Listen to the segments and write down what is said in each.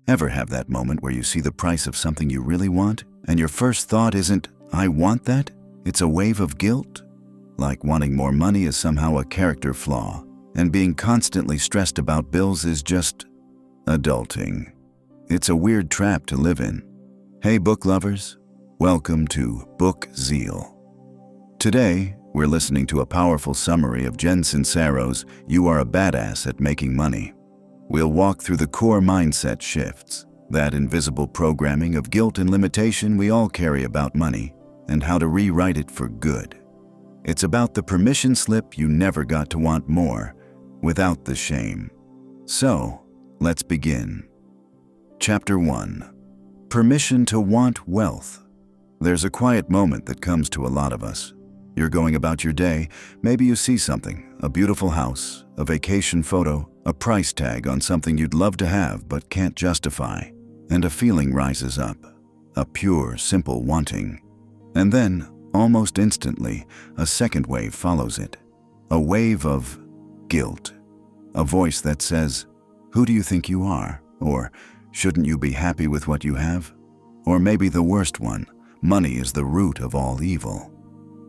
Ever have that moment where you see the price of something you really want, and your first thought isn't, "I want that"? It's a wave of guilt. Like wanting more money is somehow a character flaw, and being constantly stressed about bills is just adulting. It's a weird trap to live in. Hey book lovers, welcome to Book Zeal. Today, we're listening to a powerful summary of Jen Sincero's "You Are a Badass at Making Money." We'll walk through the core mindset shifts, that invisible programming of guilt and limitation we all carry about money, and how to rewrite it for good. It's about the permission slip you never got to want more, without the shame. So, let's begin. Chapter 1. Permission to Want Wealth. There's a quiet moment that comes to a lot of us. You're going about your day, maybe you see something, a beautiful house, a vacation photo, a price tag on something you'd love to have but can't justify, and a feeling rises up, a pure, simple wanting. And then, almost instantly, a second wave follows it, a wave of guilt, a voice that says, "Who do you think you are?" Or, "Shouldn't you be happy with what you have?" Or maybe the worst one, "Money is the root of all evil."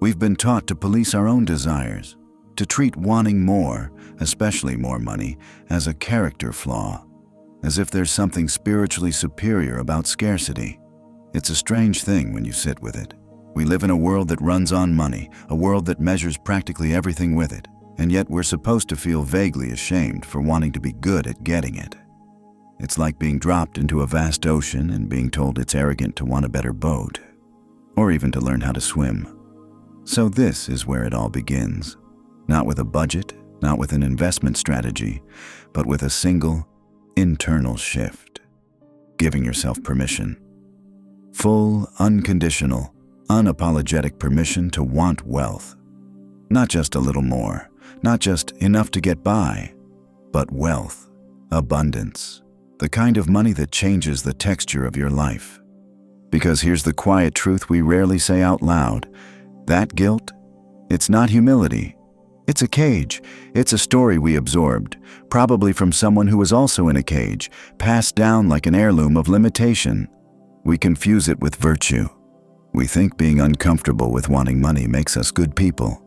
We've been taught to police our own desires, to treat wanting more, especially more money, as a character flaw, as if there's something spiritually superior about scarcity. It's a strange thing when you sit with it. We live in a world that runs on money, a world that measures practically everything with it, and yet we're supposed to feel vaguely ashamed for wanting to be good at getting it. It's like being dropped into a vast ocean and being told it's arrogant to want a better boat, or even to learn how to swim. So this is where it all begins. Not with a budget, not with an investment strategy, but with a single, internal shift. Giving yourself permission. Full, unconditional, unapologetic permission to want wealth. Not just a little more, not just enough to get by, but wealth, abundance, the kind of money that changes the texture of your life. Because here's the quiet truth we rarely say out loud. That guilt, it's not humility. It's a cage. It's a story we absorbed, probably from someone who was also in a cage, passed down like an heirloom of limitation. We confuse it with virtue. We think being uncomfortable with wanting money makes us good people.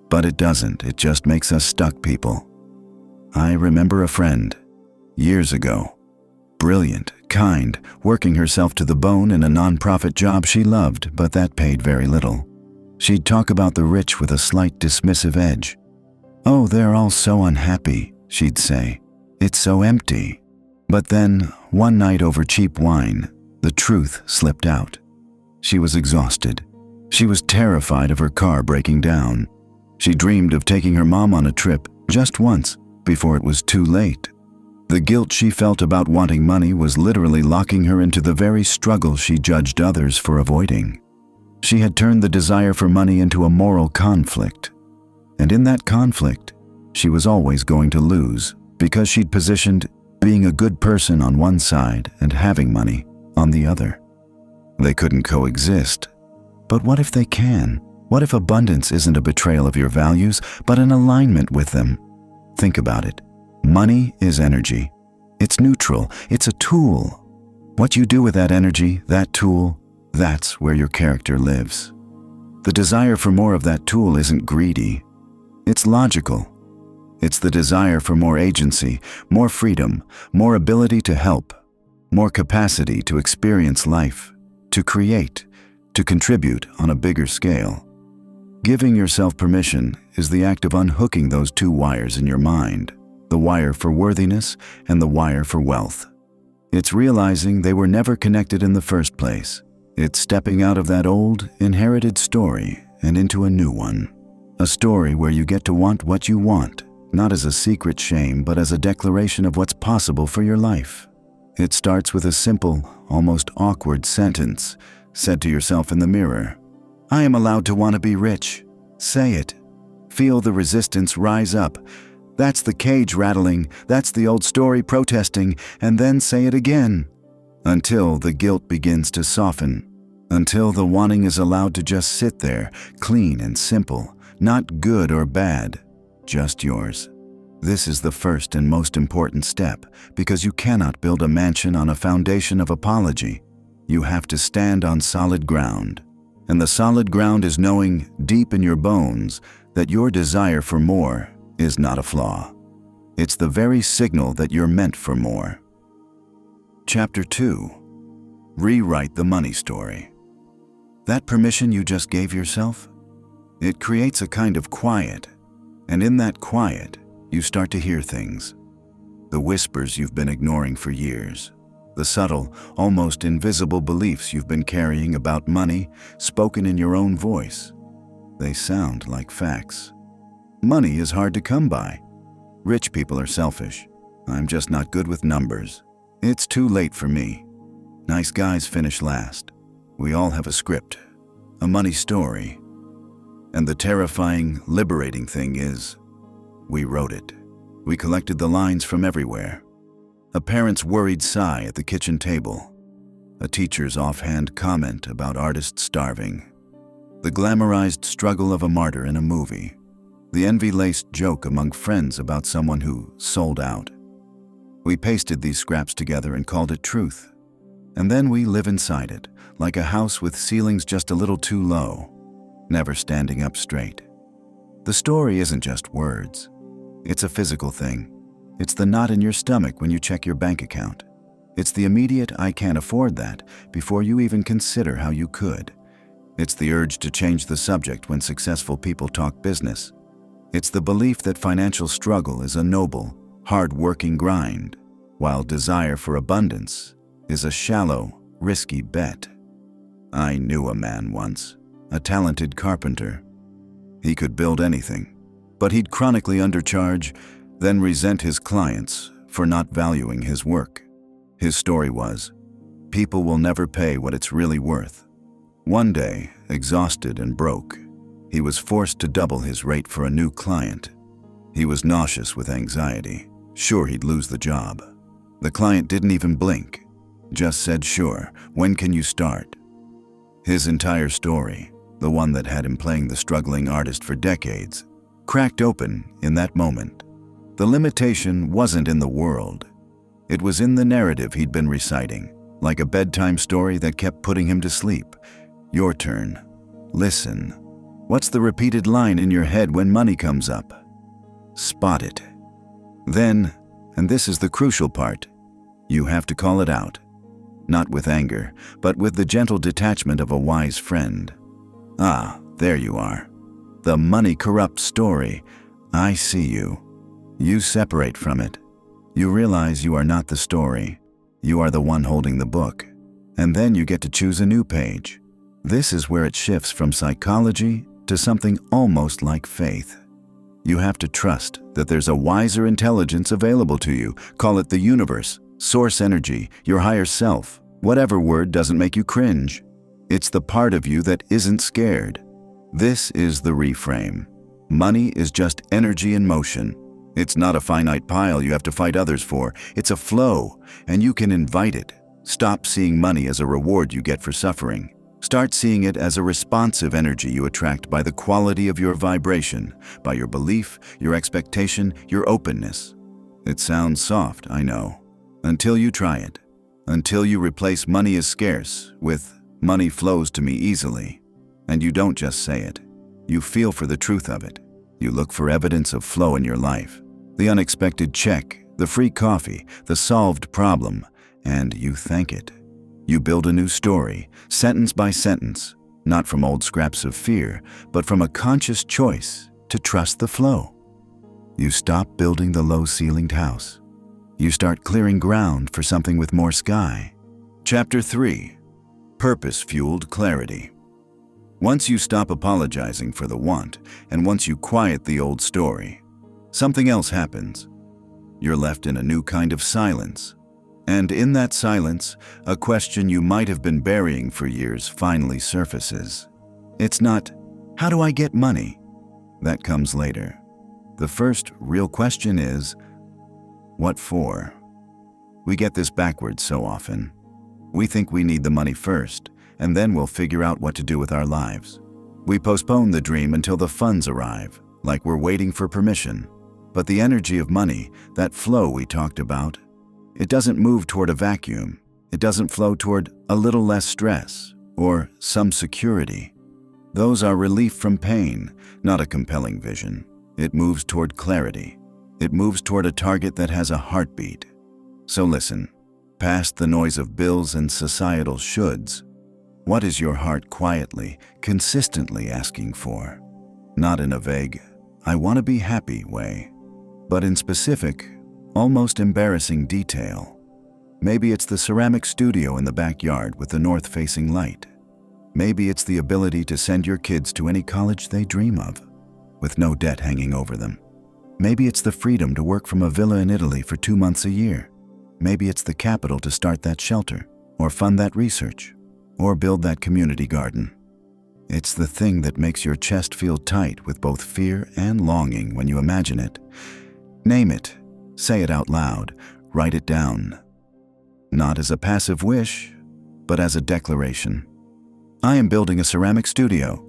But it doesn't. It just makes us stuck people. I remember a friend, years ago. Brilliant, kind, working herself to the bone in a nonprofit job she loved, but that paid very little. She'd talk about the rich with a slight dismissive edge. "Oh, they're all so unhappy," she'd say. "It's so empty." But then, one night over cheap wine, the truth slipped out. She was exhausted. She was terrified of her car breaking down. She dreamed of taking her mom on a trip, just once, before it was too late. The guilt she felt about wanting money was literally locking her into the very struggle she judged others for avoiding. She had turned the desire for money into a moral conflict. And in that conflict, she was always going to lose because she'd positioned being a good person on one side and having money on the other. They couldn't coexist. But what if they can? What if abundance isn't a betrayal of your values, but an alignment with them? Think about it. Money is energy. It's neutral. It's a tool. What you do with that energy, that tool, that's where your character lives. The desire for more of that tool isn't greedy. It's logical. It's the desire for more agency, more freedom, more ability to help, more capacity to experience life, to create, to contribute on a bigger scale. Giving yourself permission is the act of unhooking those two wires in your mind, the wire for worthiness and the wire for wealth. It's realizing they were never connected in the first place. It's stepping out of that old, inherited story and into a new one. A story where you get to want what you want, not as a secret shame, but as a declaration of what's possible for your life. It starts with a simple, almost awkward sentence, said to yourself in the mirror. "I am allowed to want to be rich." Say it. Feel the resistance rise up. That's the cage rattling, that's the old story protesting, and then say it again. Until the guilt begins to soften. Until the wanting is allowed to just sit there, clean and simple, not good or bad, just yours. This is the first and most important step because you cannot build a mansion on a foundation of apology. You have to stand on solid ground. And the solid ground is knowing deep in your bones that your desire for more is not a flaw. It's the very signal that you're meant for more. Chapter 2. Rewrite the money story. That permission you just gave yourself? It creates a kind of quiet, and in that quiet, you start to hear things. The whispers you've been ignoring for years. The subtle, almost invisible beliefs you've been carrying about money, spoken in your own voice. They sound like facts. Money is hard to come by. Rich people are selfish. I'm just not good with numbers. It's too late for me. Nice guys finish last. We all have a script, a money story. And the terrifying, liberating thing is, we wrote it. We collected the lines from everywhere. A parent's worried sigh at the kitchen table. A teacher's offhand comment about artists starving. The glamorized struggle of a martyr in a movie. The envy-laced joke among friends about someone who sold out. We pasted these scraps together and called it truth. And then we live inside it, like a house with ceilings just a little too low, never standing up straight. The story isn't just words. It's a physical thing. It's the knot in your stomach when you check your bank account. It's the immediate "I can't afford that" before you even consider how you could. It's the urge to change the subject when successful people talk business. It's the belief that financial struggle is a noble, hard-working grind, while desire for abundance is a shallow, risky bet. I knew a man once, a talented carpenter. He could build anything, but he'd chronically undercharge, then resent his clients for not valuing his work. His story was, people will never pay what it's really worth. One day, exhausted and broke, he was forced to double his rate for a new client. He was nauseous with anxiety, sure he'd lose the job. The client didn't even blink, just said, "Sure, when can you start?" His entire story, the one that had him playing the struggling artist for decades, cracked open in that moment. The limitation wasn't in the world. It was in the narrative he'd been reciting, like a bedtime story that kept putting him to sleep. Your turn. Listen. What's the repeated line in your head when money comes up? Spot it. Then, and this is the crucial part, you have to call it out. Not with anger, but with the gentle detachment of a wise friend. Ah, there you are. The money corrupts story. I see you. You separate from it. You realize you are not the story. You are the one holding the book. And then you get to choose a new page. This is where it shifts from psychology to something almost like faith. You have to trust that there's a wiser intelligence available to you. Call it the universe, source energy, your higher self. Whatever word doesn't make you cringe. It's the part of you that isn't scared. This is the reframe. Money is just energy in motion. It's not a finite pile you have to fight others for. It's a flow, and you can invite it. Stop seeing money as a reward you get for suffering. Start seeing it as a responsive energy you attract by the quality of your vibration, by your belief, your expectation, your openness. It sounds soft, I know, until you try it. Until you replace "money is scarce" with "money flows to me easily." And you don't just say it. You feel for the truth of it. You look for evidence of flow in your life. The unexpected check, the free coffee, the solved problem, and you thank it. You build a new story, sentence by sentence, not from old scraps of fear, but from a conscious choice to trust the flow. You stop building the low-ceilinged house. You start clearing ground for something with more sky. Chapter 3. Purpose-Fueled Clarity. Once you stop apologizing for the want, and once you quiet the old story, something else happens. You're left in a new kind of silence. And in that silence, a question you might have been burying for years finally surfaces. It's not, "How do I get money?" That comes later. The first real question is, what for? We get this backwards so often. We think we need the money first, and then we'll figure out what to do with our lives. We postpone the dream until the funds arrive, like we're waiting for permission. But the energy of money, that flow we talked about, it doesn't move toward a vacuum. It doesn't flow toward a little less stress or some security. Those are relief from pain, not a compelling vision. It moves toward clarity. It moves toward a target that has a heartbeat. So listen, past the noise of bills and societal shoulds, what is your heart quietly, consistently asking for? Not in a vague, I want to be happy way, but in specific, almost embarrassing detail. Maybe it's the ceramic studio in the backyard with the north-facing light. Maybe it's the ability to send your kids to any college they dream of, with no debt hanging over them. Maybe it's the freedom to work from a villa in Italy for 2 months a year. Maybe it's the capital to start that shelter, or fund that research, or build that community garden. It's the thing that makes your chest feel tight with both fear and longing when you imagine it. Name it, say it out loud, write it down. Not as a passive wish, but as a declaration. I am building a ceramic studio.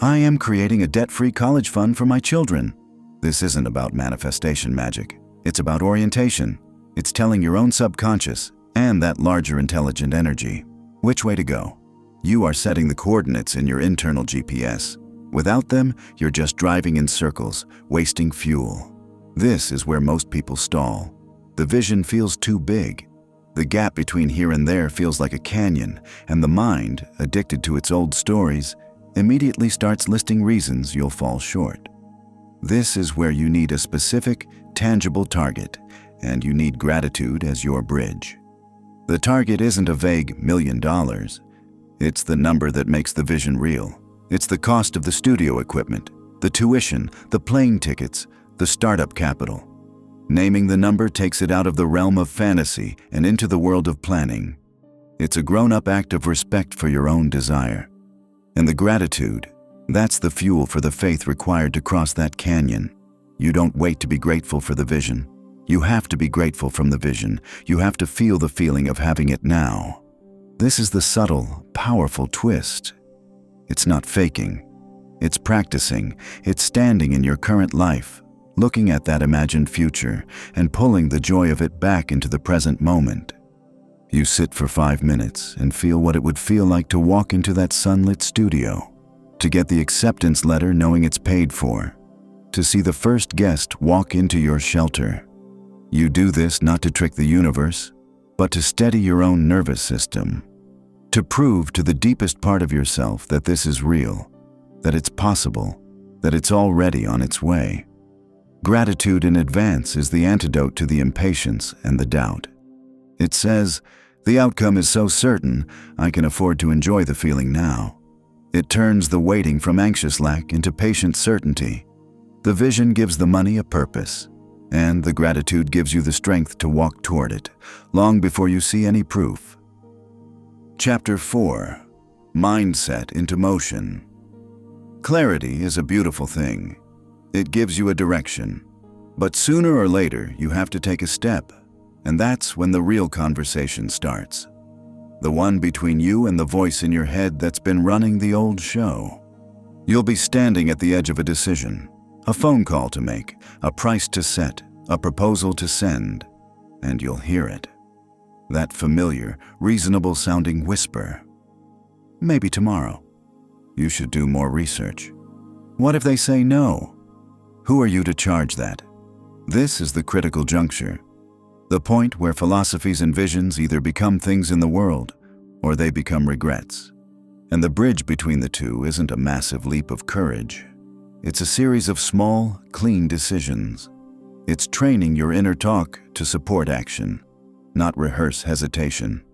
I am creating a debt-free college fund for my children. This isn't about manifestation magic. It's about orientation. It's telling your own subconscious and that larger intelligent energy which way to go. You are setting the coordinates in your internal GPS. Without them, you're just driving in circles, wasting fuel. This is where most people stall. The vision feels too big. The gap between here and there feels like a canyon, and the mind, addicted to its old stories, immediately starts listing reasons you'll fall short. This is where you need a specific, tangible target, and you need gratitude as your bridge. The target isn't a vague $1 million. It's the number that makes the vision real. It's the cost of the studio equipment, the tuition, the plane tickets, the startup capital. Naming the number takes it out of the realm of fantasy and into the world of planning. It's a grown-up act of respect for your own desire. And the gratitude, that's the fuel for the faith required to cross that canyon. You don't wait to be grateful for the vision. You have to be grateful from the vision. You have to feel the feeling of having it now. This is the subtle, powerful twist. It's not faking. It's practicing. It's standing in your current life, looking at that imagined future and pulling the joy of it back into the present moment. You sit for 5 minutes and feel what it would feel like to walk into that sunlit studio, to get the acceptance letter knowing it's paid for, to see the first guest walk into your shelter. You do this not to trick the universe, but to steady your own nervous system, to prove to the deepest part of yourself that this is real, that it's possible, that it's already on its way. Gratitude in advance is the antidote to the impatience and the doubt. It says, the outcome is so certain, I can afford to enjoy the feeling now. It turns the waiting from anxious lack into patient certainty. The vision gives the money a purpose, and the gratitude gives you the strength to walk toward it, long before you see any proof. Chapter 4. Mindset into Motion. Clarity is a beautiful thing. It gives you a direction. But sooner or later, you have to take a step, and that's when the real conversation starts. The one between you and the voice in your head that's been running the old show. You'll be standing at the edge of a decision, a phone call to make, a price to set, a proposal to send, and you'll hear it. That familiar, reasonable-sounding whisper. Maybe tomorrow. You should do more research. What if they say no? Who are you to charge that? This is the critical juncture. The point where philosophies and visions either become things in the world, or they become regrets. And the bridge between the two isn't a massive leap of courage. It's a series of small, clean decisions. It's training your inner talk to support action, not rehearse hesitation.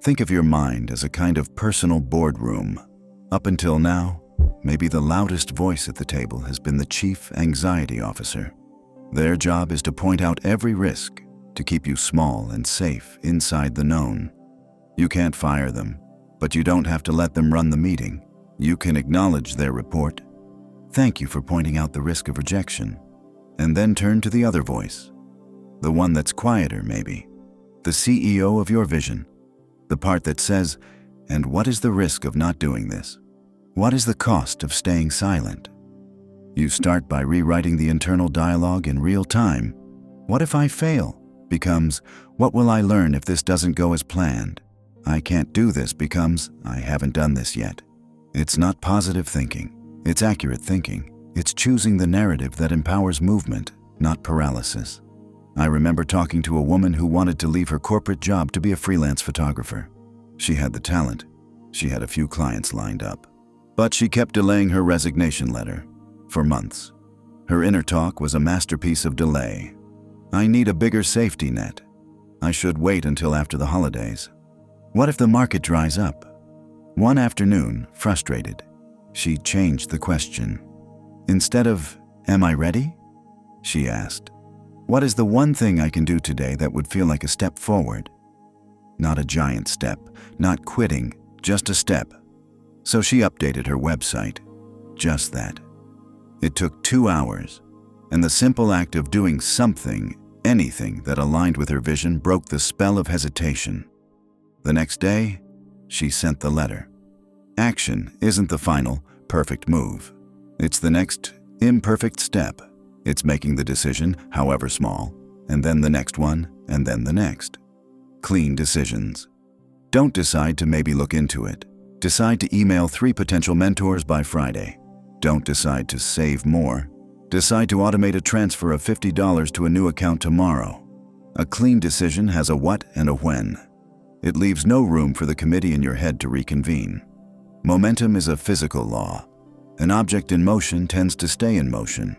Think of your mind as a kind of personal boardroom. Up until now, maybe the loudest voice at the table has been the chief anxiety officer. Their job is to point out every risk, to keep you small and safe inside the known. You can't fire them, but you don't have to let them run the meeting. You can acknowledge their report. Thank you for pointing out the risk of rejection. And then turn to the other voice. The one that's quieter, maybe. The CEO of your vision. The part that says, and what is the risk of not doing this? What is the cost of staying silent? You start by rewriting the internal dialogue in real time. What if I fail? Becomes, what will I learn if this doesn't go as planned? I can't do this becomes, I haven't done this yet. It's not positive thinking. It's accurate thinking. It's choosing the narrative that empowers movement, not paralysis. I remember talking to a woman who wanted to leave her corporate job to be a freelance photographer. She had the talent. She had a few clients lined up. But she kept delaying her resignation letter for months. Her inner talk was a masterpiece of delay. I need a bigger safety net. I should wait until after the holidays. What if the market dries up? One afternoon, frustrated, she changed the question. Instead of, "Am I ready?" she asked, "What is the one thing I can do today that would feel like a step forward?" Not a giant step, not quitting, just a step. So she updated her website. Just that. It took 2 hours, and the simple act of doing something, anything that aligned with her vision broke the spell of hesitation. The next day, she sent the letter. Action isn't the final, perfect move. It's the next, imperfect step. It's making the decision, however small, and then the next one, and then the next. Clean decisions. Don't decide to maybe look into it. Decide to email 3 potential mentors by Friday. Don't decide to save more. Decide to automate a transfer of $50 to a new account tomorrow. A clean decision has a what and a when. It leaves no room for the committee in your head to reconvene. Momentum is a physical law. An object in motion tends to stay in motion.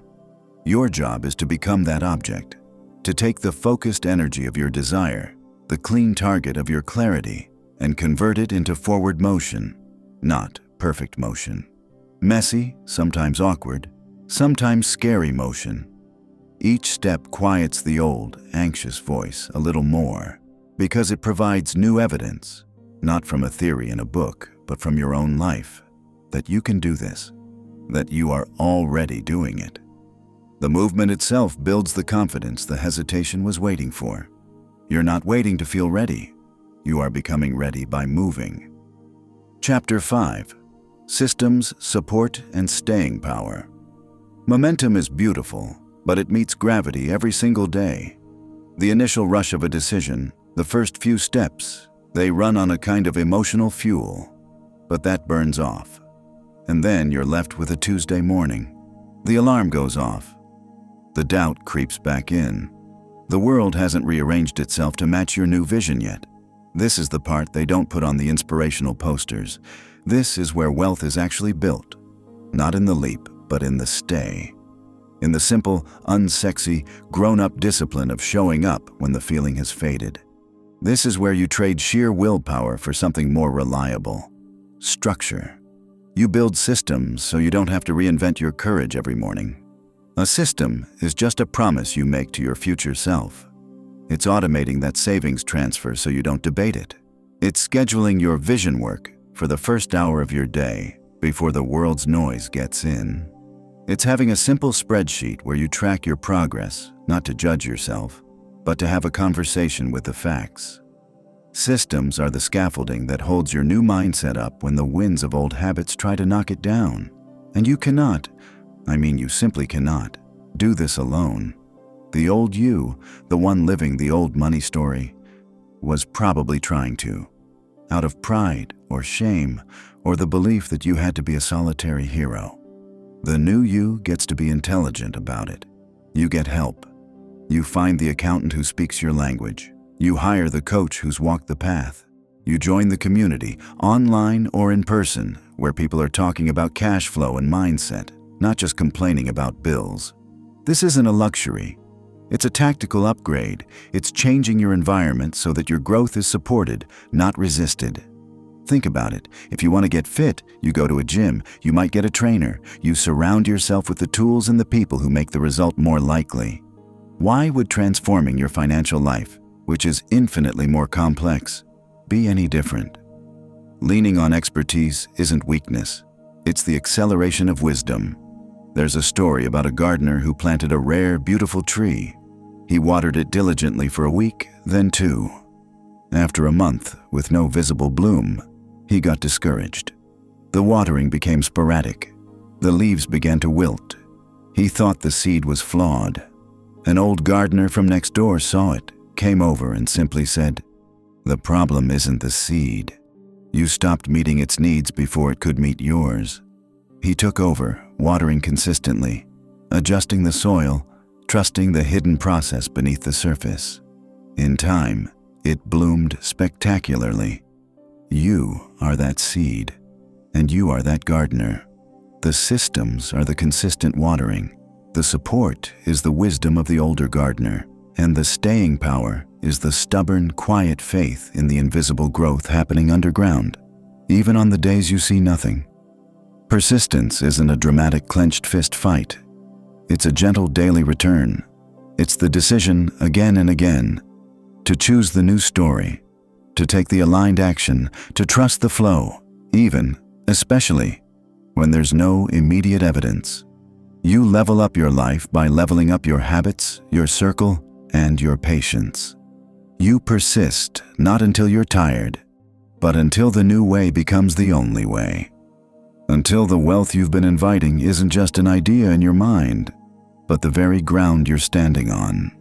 Your job is to become that object, to take the focused energy of your desire, the clean target of your clarity, and convert it into forward motion, not perfect motion. Messy, sometimes awkward, sometimes scary motion. Each step quiets the old, anxious voice a little more, because it provides new evidence, not from a theory in a book, but from your own life, that you can do this, that you are already doing it. The movement itself builds the confidence the hesitation was waiting for. You're not waiting to feel ready. You are becoming ready by moving. Chapter 5. Systems, Support, and Staying Power. Momentum is beautiful, but it meets gravity every single day. The initial rush of a decision, the first few steps, they run on a kind of emotional fuel, but that burns off. And then you're left with a Tuesday morning. The alarm goes off. The doubt creeps back in. The world hasn't rearranged itself to match your new vision yet. This is the part they don't put on the inspirational posters. This is where wealth is actually built. Not in the leap, but in the stay. In the simple, unsexy, grown-up discipline of showing up when the feeling has faded. This is where you trade sheer willpower for something more reliable. Structure. You build systems so you don't have to reinvent your courage every morning. A system is just a promise you make to your future self. It's automating that savings transfer so you don't debate it. It's scheduling your vision work for the first hour of your day before the world's noise gets in. It's having a simple spreadsheet where you track your progress, not to judge yourself, but to have a conversation with the facts. Systems are the scaffolding that holds your new mindset up when the winds of old habits try to knock it down. And you cannot, you simply cannot, do this alone. The old you, the one living the old money story, was probably trying to, out of pride or shame or the belief that you had to be a solitary hero. The new you gets to be intelligent about it. You get help. You find the accountant who speaks your language. You hire the coach who's walked the path. You join the community, online or in person, where people are talking about cash flow and mindset, not just complaining about bills. This isn't a luxury. It's a tactical upgrade. It's changing your environment so that your growth is supported, not resisted. Think about it. If you want to get fit, you go to a gym. You might get a trainer. You surround yourself with the tools and the people who make the result more likely. Why would transforming your financial life, which is infinitely more complex, be any different? Leaning on expertise isn't weakness. It's the acceleration of wisdom. There's a story about a gardener who planted a rare, beautiful tree. He watered it diligently for a week, then 2. After a month, with no visible bloom, he got discouraged. The watering became sporadic. The leaves began to wilt. He thought the seed was flawed. An old gardener from next door saw it, came over and simply said, "The problem isn't the seed. You stopped meeting its needs before it could meet yours." He took over, watering consistently, adjusting the soil, trusting the hidden process beneath the surface. In time, it bloomed spectacularly. You are that seed, and you are that gardener. The systems are the consistent watering. The support is the wisdom of the older gardener, and the staying power is the stubborn, quiet faith in the invisible growth happening underground, even on the days you see nothing. Persistence isn't a dramatic clenched fist fight. It's a gentle daily return. It's the decision again and again to choose the new story, to take the aligned action, to trust the flow, even, especially, when there's no immediate evidence. You level up your life by leveling up your habits, your circle, and your patience. You persist not until you're tired, but until the new way becomes the only way. Until the wealth you've been inviting isn't just an idea in your mind, but the very ground you're standing on.